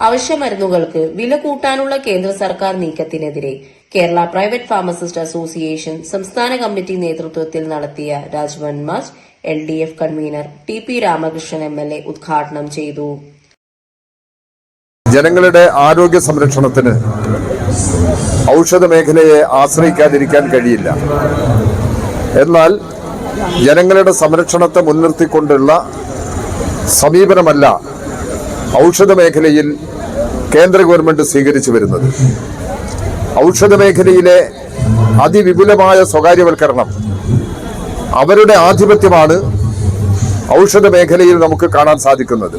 അവശ്യമരുന്നുകൾക്ക് വില കൂട്ടാനുള്ള കേന്ദ്ര സർക്കാർ നീക്കത്തിനെതിരെ കേരള പ്രൈവറ്റ് ഫാർമസിസ്റ്റ് അസോസിയേഷൻ സംസ്ഥാന കമ്മിറ്റി നേതൃത്വത്തിൽ നടത്തിയ Raj Bhavan March LDF convener TP Ramakrishnan MLA ഉദ്ഘാടനം ചെയ്തു. ജനങ്ങളുടെ ആരോഗ്യ സംരക്ഷണത്തിന് ഔഷധ മേഖലയെ ആശ്രയിക്കാതിരിക്കാൻ കഴിയില്ല. എന്നാൽ ജനങ്ങളുടെ സംരക്ഷണത്തെ മുൻനിർത്തിക്കൊണ്ടുള്ള സമീപനമല്ല ഔഷധ മേഖലയിൽ കേന്ദ്ര ഗവൺമെന്റ് സ്വീകരിച്ചു വരുന്നത്. ഔഷധ മേഖലയിലെ അതിവിപുലമായ സ്വകാര്യവൽക്കരണം, അവരുടെ ആധിപത്യമാണ് ഔഷധ മേഖലയിൽ നമുക്ക് കാണാൻ സാധിക്കുന്നത്.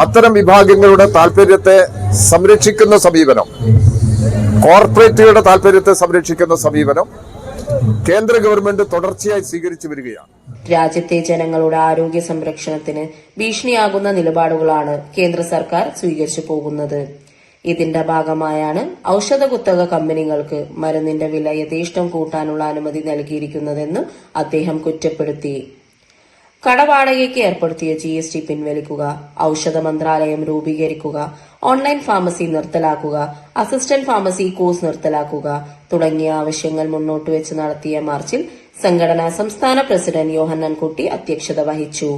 അത്തരം വിഭാഗങ്ങളുടെ താല്പര്യത്തെ സംരക്ഷിക്കുന്ന സമീപനം, കോർപ്പറേറ്റുകളുടെ താല്പര്യത്തെ സംരക്ഷിക്കുന്ന സമീപനം കേന്ദ്ര ഗവൺമെന്റ് തുടർച്ചയായി സ്വീകരിച്ചു വരികയാണ്. രാജ്യത്തെ ജനങ്ങളുടെ ആരോഗ്യ സംരക്ഷണത്തിന് ഭീഷണിയാകുന്ന നിലപാടുകളാണ് കേന്ദ്ര സർക്കാർ സ്വീകരിച്ചു പോകുന്നത്. ഇതിന്റെ ഭാഗമായാണ് ഔഷധ കുത്തക കമ്പനികൾക്ക് മരുന്നിന്റെ വില യഥേഷ്ടം കൂട്ടാനുള്ള അനുമതി നൽകിയിരിക്കുന്നതെന്ന് അദ്ദേഹം കുറ്റപ്പെടുത്തി. കടവാടകയ്ക്ക് ഏർപ്പെടുത്തിയ GST പിൻവലിക്കുക, ഔഷധ മന്ത്രാലയം രൂപീകരിക്കുക, ഓൺലൈൻ ഫാർമസി നിർത്തലാക്കുക, അസിസ്റ്റന്റ് ഫാർമസി കോഴ്സ് നിർത്തലാക്കുക തുടങ്ങിയ ആവശ്യങ്ങൾ മുന്നോട്ടുവെച്ച് നടത്തിയ മാർച്ചിൽ സംഘടനാ സംസ്ഥാന പ്രസിഡന്റ് യോഹന്നാൻ കുട്ടി അധ്യക്ഷത വഹിച്ചു.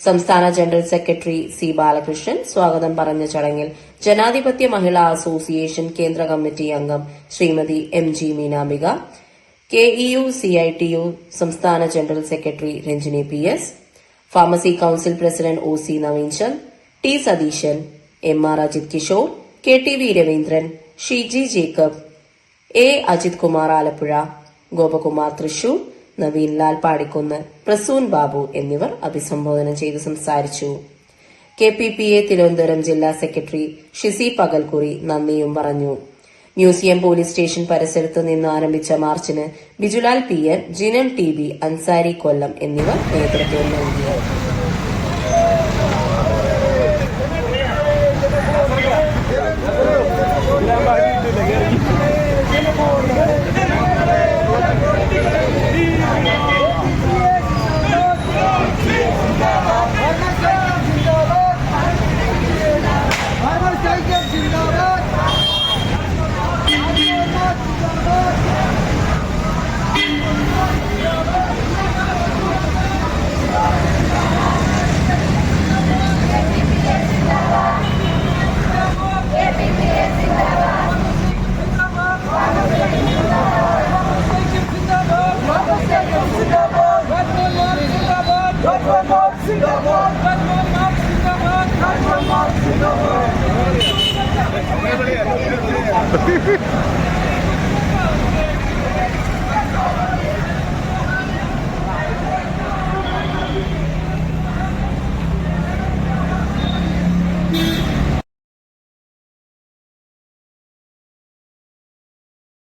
സംസ്ഥാന ജനറൽ സെക്രട്ടറി C. ബാലകൃഷ്ണൻ സ്വാഗതം പറഞ്ഞ ചടങ്ങിൽ ജനാധിപത്യ മഹിളാ അസോസിയേഷൻ കേന്ദ്ര കമ്മിറ്റി അംഗം Shrimati MG Meenambika, KEU CITU സംസ്ഥാന general secretary Ranjini PS, pharmacy council president OC Naveen Chand, T. Satheesan, MR Ajith Kishore, KTV Raveendran, Sheeji Jacob, A. Ajith Kumar Alappuzha, Gopakumar Thrissur, Naveen Lal Padikkunnu, Prasoon Babu എന്നിവർ അഭിസംബോധന ചെയ്ത് സംസാരിച്ചു. KPPA തിരുവനന്തപുരം ജില്ലാ സെക്രട്ടറി ഷിസി പകൽക്കുറി നന്ദിയും പറഞ്ഞു. മ്യൂസിയം പോലീസ് സ്റ്റേഷൻ പരിസരത്ത് നിന്ന് ആരംഭിച്ച മാർച്ചിന് ബിജുലാൽ PN, ജിനൻ TB, അൻസാരി കൊല്ലം എന്നിവർ നേതൃത്വം നൽകി. Zindabad.